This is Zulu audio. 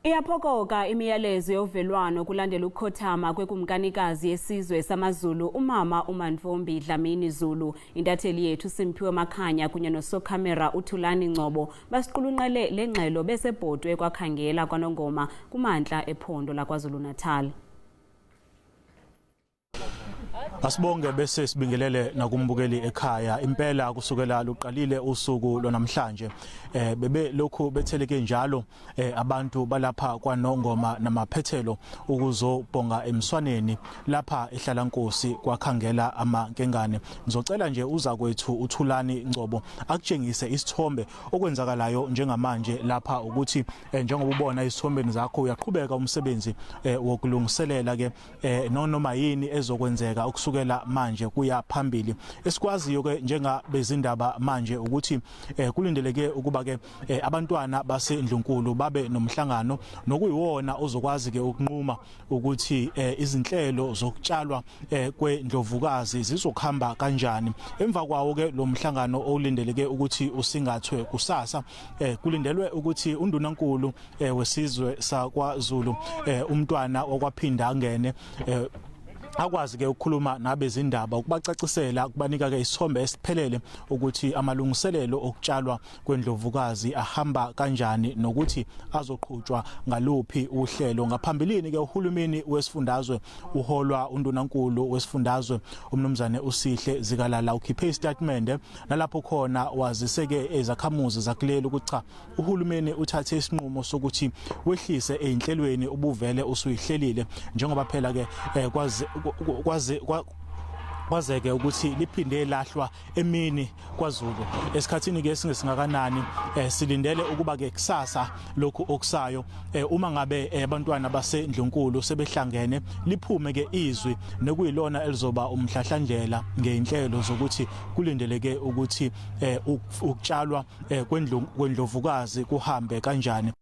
Iyaphokoka imiyalezo yovelwano kulandela ukukhothama kwekumnkanikazi yesizwe samaZulu umama uMantfombi Dlamini Zulu. Intatheli yethu uSimphiwe Makhanya kunye nosokhamera uThulani Ngcobo basiqulunkqele lengxelo besebhotwe Kwakhangela KwaNongoma kumantla ephondo laKwaZulu-Natal. Asibonge bese sibingelele nakumbukeli ekhaya impela kusukela luqalile usuku lonamhlanje bebe lokhu betheleke njalo abantu balapha KwaNongoma namaphethelo ukuzobonga emswaneni lapha ehlala Nkosi Kwakhangela amankengane. Ngizocela nje uza kwethu uThulani Ngcobo akutshengise isithombe okwenzakalayo njengamanje lapha ukuthi njengoba ubona isithombeni zakho uyaqhubeka umsebenzi wokulungiselela ke noma yini ezokwenzeka ukusukela manje kuya phambili. Esikwaziyo ke njengabezindaba manje ukuthi kulindeleke ukuba ke abantwana baseNdlunkulu babe nomhlangano nokuyiwona ozokwazi ke ukunquma ukuthi izinhlelo zokutshalwa kwendlovukazi zizokhamba kanjani. Emva kwawo ke lo mhlangano olindeleke ukuthi usingathwe kusasa kulindelwe ukuthi undunankulu wesizwe saKwaZulu umntwana okwaphinda angene akwazi ke ukukhuluma nabezindaba ukubacacisela ukubanika ke isithombe esiphelele ukuthi amalungiselelo okutshalwa kwendlovukazi ahamba kanjani nokuthi azoqhutshwa ngaluphi uhlelo. Ngaphambilini ke uhulumeni wesifundazwe uholwa undunankulu wesifundazwe umnumzane uSihle Zikalala ukhiphe istatement nalapho khona waziseke ezakhamuzi zakulela ukuthi cha uhulumeni uthathe isinqumo sokuthi wehlise einhlelweni ubuvele usuyihlelile njengoba phela ke kwazeke ukuthi liphinde lahlwa emini kwaZulu esikhathini ke singesingakanani silindele ukuba ke kusasa lokhu okusayo uma ngabe abantwana baseNdlunkulu sebehlangene liphume ke izwi nekuyilona elizoba umhlahlandlela ngeinhlelo zokuthi kulindeleke ukuthi ukutshalwa kwendlovukazi kuhambe kanjani.